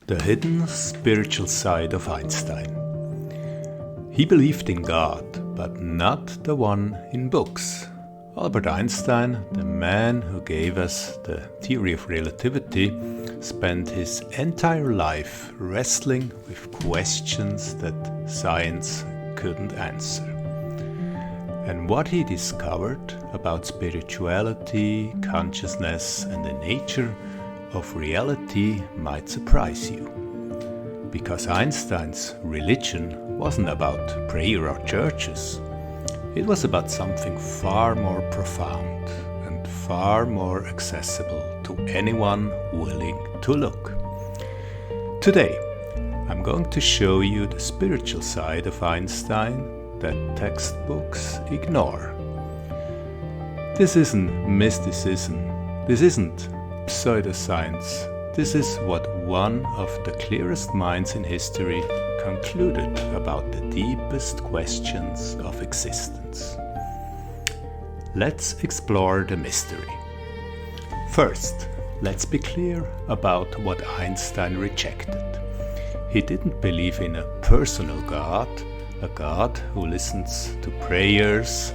The hidden spiritual side of Einstein. He believed in God, but not the one in books. Albert Einstein, the man who gave us the theory of relativity, spent his entire life wrestling with questions that science couldn't answer. And what he discovered about spirituality, consciousness, and the nature of reality might surprise you. Because Einstein's religion wasn't about prayer or churches. It was about something far more profound and far more accessible to anyone willing to look. Today, I'm going to show you the spiritual side of Einstein that textbooks ignore. This isn't mysticism. This isn't pseudoscience. This is what one of the clearest minds in history concluded about the deepest questions of existence. Let's explore the mystery. First, let's be clear about what Einstein rejected. He didn't believe in a personal God, a God who listens to prayers,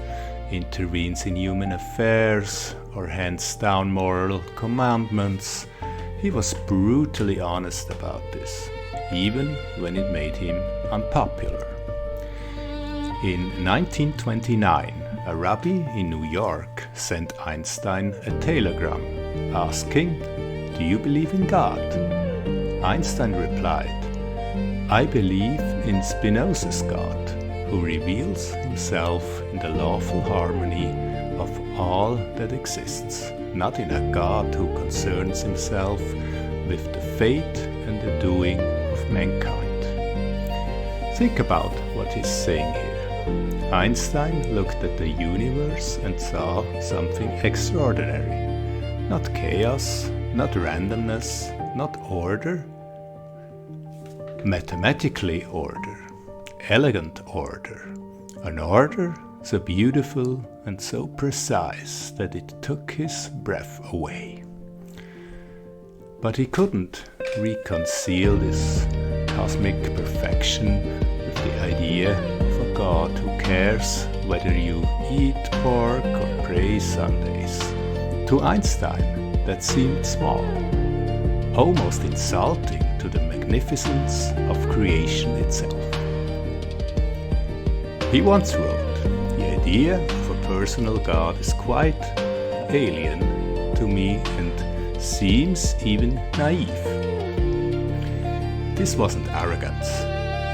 intervenes in human affairs, or hands down moral commandments. He was brutally honest about this, even when it made him unpopular. In 1929, a rabbi in New York sent Einstein a telegram asking, "Do you believe in God?" Einstein replied, "I believe in Spinoza's God, who reveals himself in the lawful harmony of all that exists, not in a God who concerns himself with the fate and the doing of mankind." Think about what he's saying here. Einstein looked at the universe and saw something extraordinary. Not chaos, not randomness, not order. Mathematically order, elegant order, an order so beautiful and so precise that it took his breath away. But he couldn't reconcile this cosmic perfection with the idea of a God who cares whether you eat pork or pray Sundays. To Einstein, that seemed small, almost insulting to the magnificence of creation itself. He once wrote, "The idea of a personal God is quite alien to me and seems even naive." This wasn't arrogance,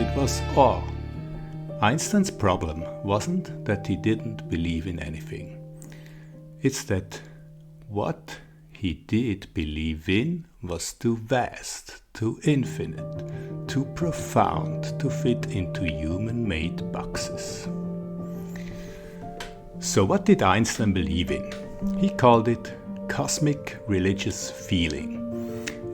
it was awe. Einstein's problem wasn't that he didn't believe in anything. It's that what he did believe in was too vast, too infinite, too profound to fit into human-made boxes. So what did Einstein believe in? He called it cosmic religious feeling.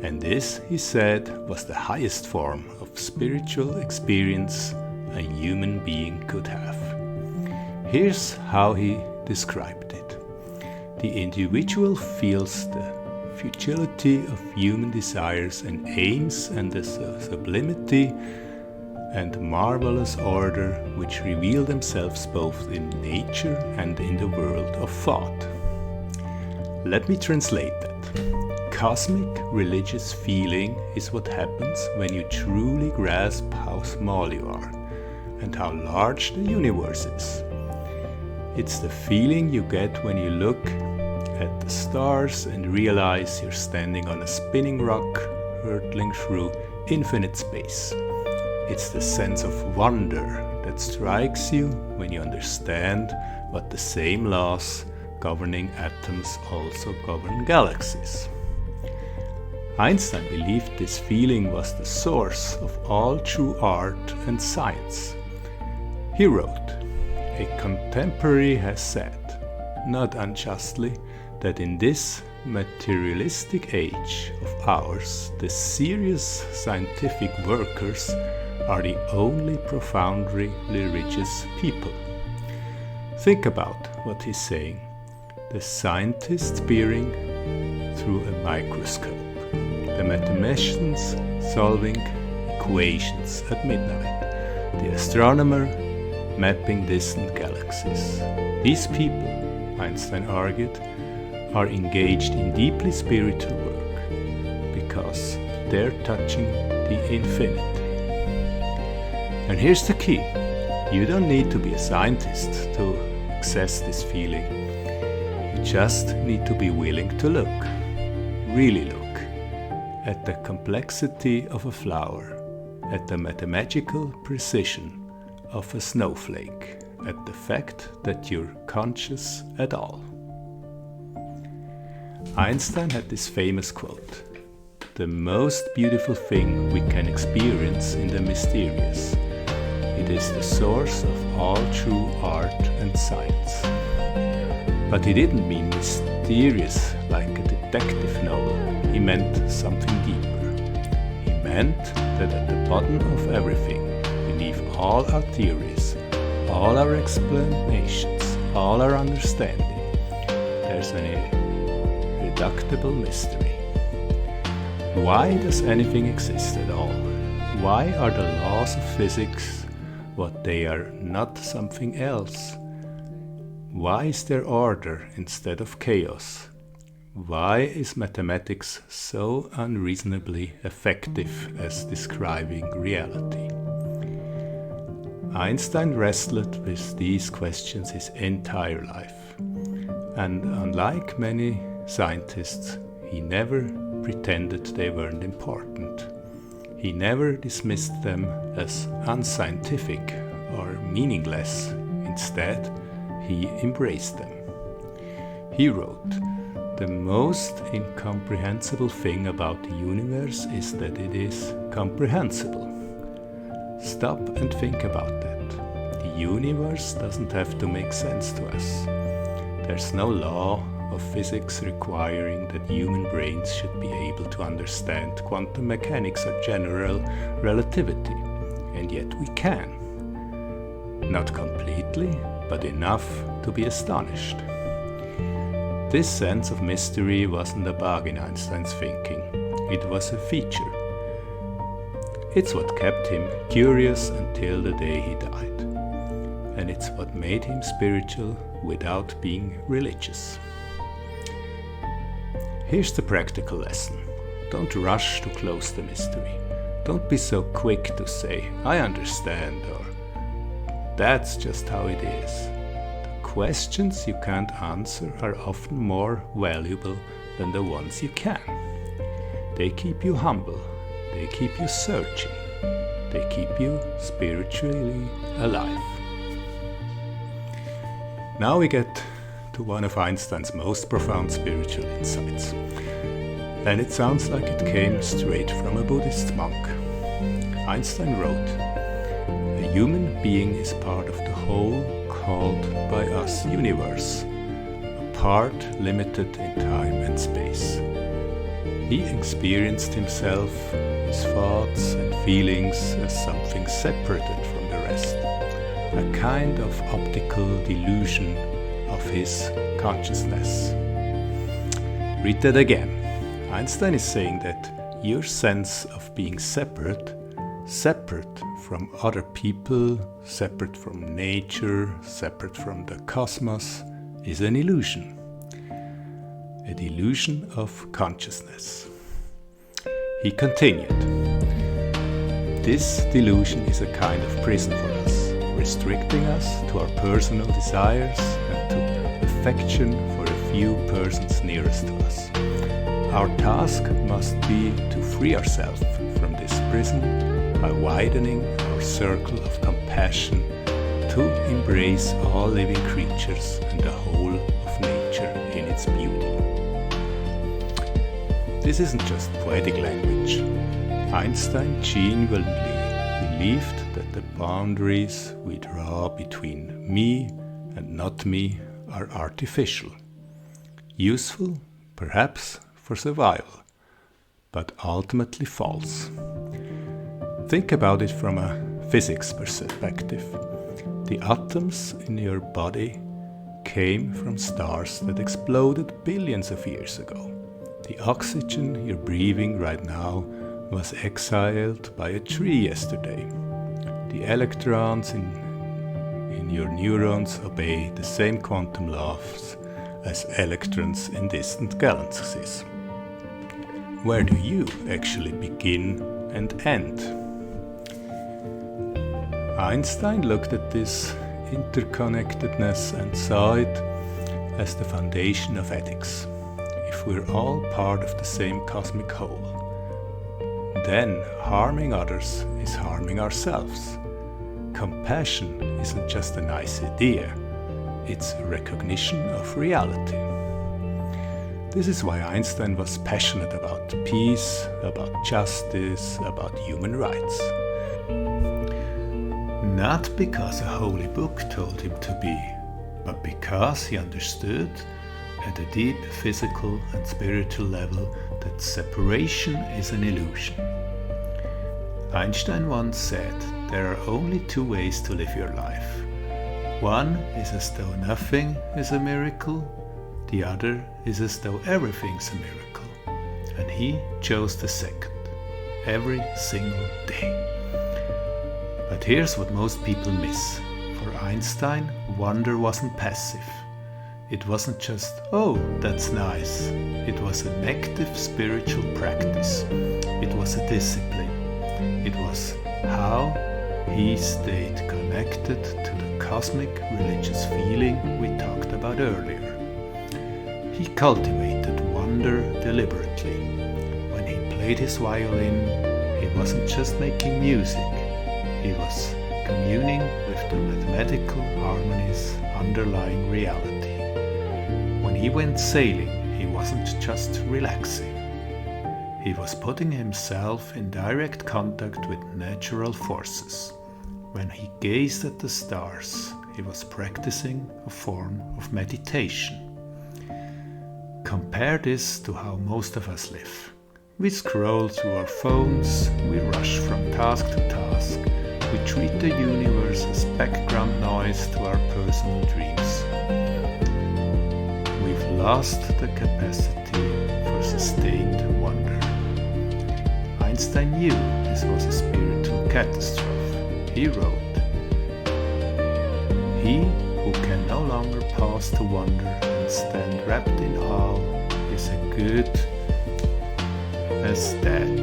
And this, he said, was the highest form of spiritual experience a human being could have. Here's how he described it. The individual feels the futility of human desires and aims and the sublimity and marvelous order which reveal themselves both in nature and in the world of thought. Let me translate that. Cosmic religious feeling is what happens when you truly grasp how small you are and how large the universe is. It's the feeling you get when you look at the stars and realize you're standing on a spinning rock hurtling through infinite space. It's the sense of wonder that strikes you when you understand what the same laws governing atoms also govern galaxies. Einstein believed this feeling was the source of all true art and science. He wrote, "A contemporary has said, not unjustly, that in this materialistic age of ours, the serious scientific workers are the only profoundly religious people." Think about what he's saying. The scientist peering through a microscope, the mathematicians solving equations at midnight, the astronomer mapping distant galaxies. These people, Einstein argued, are engaged in deeply spiritual work because they're touching the infinity. And here's the key. You don't need to be a scientist to access this feeling. You just need to be willing to look, really look, at the complexity of a flower, at the mathematical precision of a snowflake, at the fact that you're conscious at all. Einstein had this famous quote: "The most beautiful thing we can experience in the mysterious. It is the source of all true art and science." But he didn't mean mysterious like a detective novel. He meant something deeper. He meant that at the bottom of everything, beneath all our theories, all our explanations, all our understanding, there's an irreducible mystery. Why does anything exist at all? Why are the laws of physics what they are, not something else? Why is there order instead of chaos? Why is mathematics so unreasonably effective as describing reality? Einstein wrestled with these questions his entire life, and unlike many scientists, he never pretended they weren't important. He never dismissed them as unscientific or meaningless. Instead, he embraced them. He wrote, "The most incomprehensible thing about the universe is that it is comprehensible." Stop and think about that. The universe doesn't have to make sense to us. There's no law of physics requiring that human brains should be able to understand quantum mechanics or general relativity, and yet we can. Not completely, but enough to be astonished. This sense of mystery wasn't a bug in Einstein's thinking, it was a feature. It's what kept him curious until the day he died, and it's what made him spiritual without being religious. Here's the practical lesson. Don't rush to close the mystery. Don't be so quick to say, "I understand," or "That's just how it is." The questions you can't answer are often more valuable than the ones you can. They keep you humble. They keep you searching. They keep you spiritually alive. Now we get to one of Einstein's most profound spiritual insights. And it sounds like it came straight from a Buddhist monk. Einstein wrote, "A human being is part of the whole called by us universe, a part limited in time and space. He experienced himself, his thoughts and feelings as something separated from the rest, a kind of optical delusion of his consciousness." Read that again. Einstein is saying that your sense of being separate from other people, separate from nature, separate from the cosmos, is an illusion. A delusion of consciousness. He continued, "This delusion is a kind of prison for us, restricting us to our personal desires and to affection for a few persons nearest to us. Our task must be to free ourselves from this prison by widening our circle of compassion to embrace all living creatures and the whole of nature in its beauty." This isn't just poetic language. Einstein genuinely believed that the boundaries we draw between me and not me are artificial. Useful, perhaps, for survival, but ultimately false. Think about it from a physics perspective. The atoms in your body came from stars that exploded billions of years ago. The oxygen you're breathing right now was exhaled by a tree yesterday. The electrons in your neurons obey the same quantum laws as electrons in distant galaxies. Where do you actually begin and end? Einstein looked at this interconnectedness and saw it as the foundation of ethics. If we're all part of the same cosmic whole, then harming others is harming ourselves. Compassion isn't just a nice idea, it's recognition of reality. This is why Einstein was passionate about peace, about justice, about human rights. Not because a holy book told him to be, but because he understood at a deep physical and spiritual level that separation is an illusion. Einstein once said, there are only two ways to live your life. One is as though nothing is a miracle, the other is as though everything's a miracle. And he chose the second, every single day. But here's what most people miss. For Einstein, wonder wasn't passive. It wasn't just, oh, that's nice. It was an active spiritual practice. It was a discipline. It was how he stayed connected to the cosmic religious feeling we talked about earlier. He cultivated wonder deliberately. When he played his violin, he wasn't just making music. He was communing with the mathematical harmonies underlying reality. When he went sailing, he wasn't just relaxing. He was putting himself in direct contact with natural forces. When he gazed at the stars, he was practicing a form of meditation. Compare this to how most of us live. We scroll through our phones, we rush from task to task, we treat the universe as background noise to our personal dreams. We've lost the capacity for sustained wonder. Einstein knew this was a spiritual catastrophe. He wrote, "He who can no longer pause to wonder and stand wrapped in awe is as good as dead."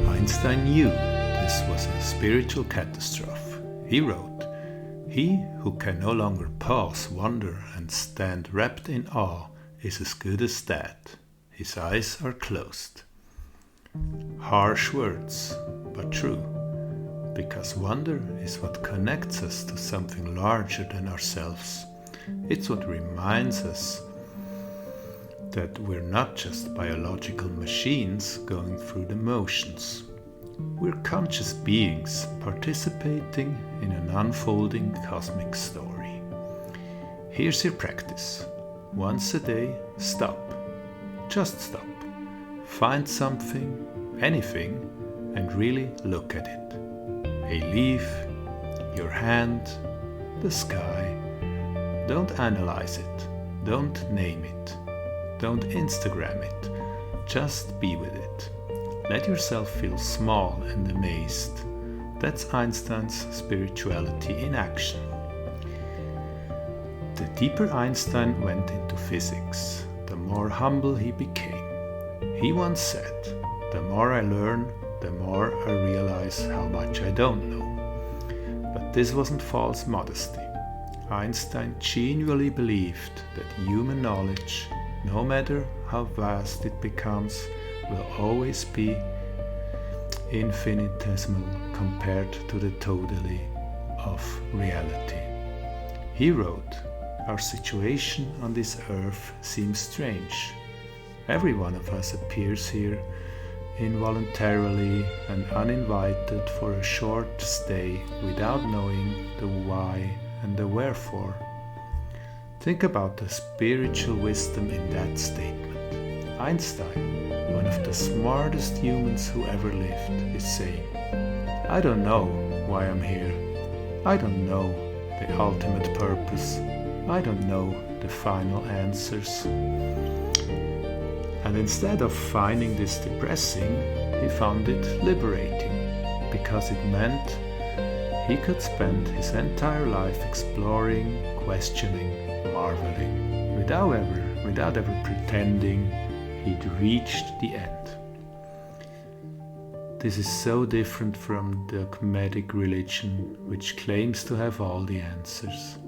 Einstein knew this was a spiritual catastrophe. He wrote, "He who can no longer pause, wonder, and stand wrapped in awe is as good as dead. His eyes are closed." Harsh words, but true, because wonder is what connects us to something larger than ourselves. It's what reminds us that we're not just biological machines going through the motions. We're conscious beings participating in an unfolding cosmic story. Here's your practice. Once a day, stop. Just stop. Find something, anything, and really look at it. A leaf, your hand, the sky. Don't analyze it. Don't name it. Don't Instagram it. Just be with it. Let yourself feel small and amazed. That's Einstein's spirituality in action. The deeper Einstein went into physics, the more humble he became. He once said, "The more I learn, the more I realize how much I don't know." But this wasn't false modesty. Einstein genuinely believed that human knowledge, no matter how vast it becomes, will always be infinitesimal compared to the totality of reality. He wrote, "Our situation on this earth seems strange. Every one of us appears here involuntarily and uninvited for a short stay without knowing the why and the wherefore." Think about the spiritual wisdom in that statement. Einstein, one of the smartest humans who ever lived, is saying, "I don't know why I'm here. I don't know the ultimate purpose. I don't know the final answers. And instead of finding this depressing, he found it liberating, because it meant he could spend his entire life exploring, questioning, marveling, without ever pretending he'd reached the end. This is so different from the dogmatic religion, which claims to have all the answers.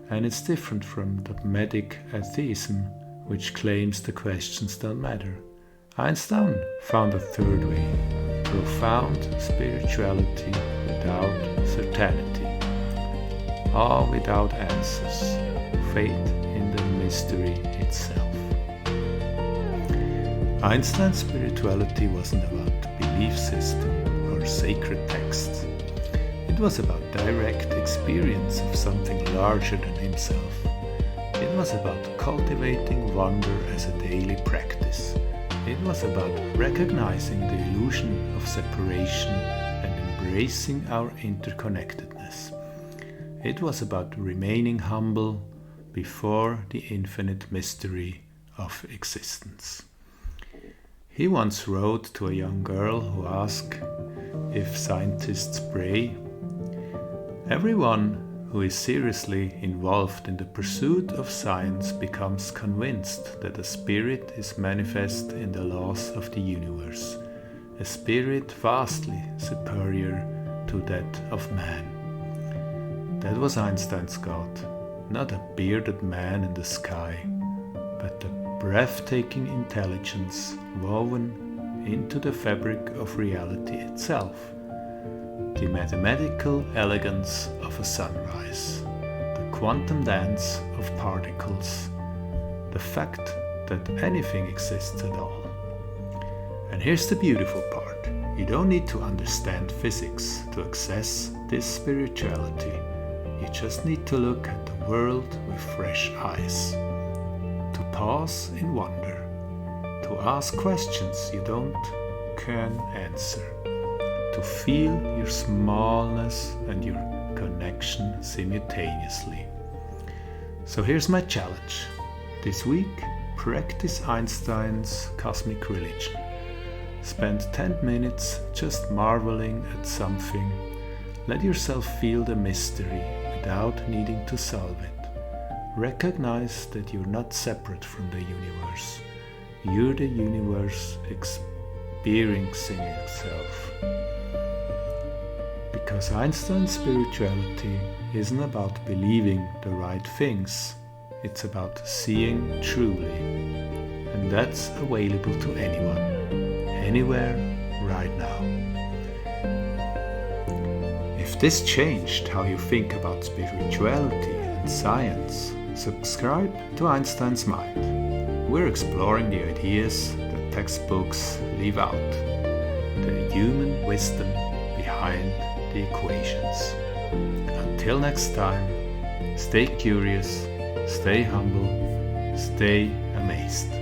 And it's different from dogmatic atheism, which claims the questions don't matter. Einstein found a third way, profound spirituality without certainty, awe without answers, faith in the mystery itself. Einstein's spirituality wasn't about belief system or sacred texts. It was about direct experience of something larger than himself. It was about cultivating wonder as a daily practice. It was about recognizing the illusion of separation and embracing our interconnectedness. It was about remaining humble before the infinite mystery of existence. He once wrote to a young girl who asked if scientists pray. Everyone who is seriously involved in the pursuit of science becomes convinced that a spirit is manifest in the laws of the universe, a spirit vastly superior to that of man. That was Einstein's God, not a bearded man in the sky, but the breathtaking intelligence woven into the fabric of reality itself, the mathematical elegance of a sunrise, the quantum dance of particles, the fact that anything exists at all. And here's the beautiful part. You don't need to understand physics to access this spirituality. You just need to look at the world with fresh eyes, to pause in wonder, to ask questions you can answer, to feel your smallness and your connection simultaneously. So here's my challenge. This week, practice Einstein's cosmic religion. Spend 10 minutes just marveling at something. Let yourself feel the mystery without needing to solve it. Recognize that you're not separate from the universe. You're the universe experiencing itself. Because Einstein's spirituality isn't about believing the right things, it's about seeing truly. And that's available to anyone, anywhere, right now. If this changed how you think about spirituality and science, subscribe to Einstein's Mind. We're exploring the ideas that textbooks leave out, the human wisdom behind the equations. Until next time, stay curious, stay humble, stay amazed.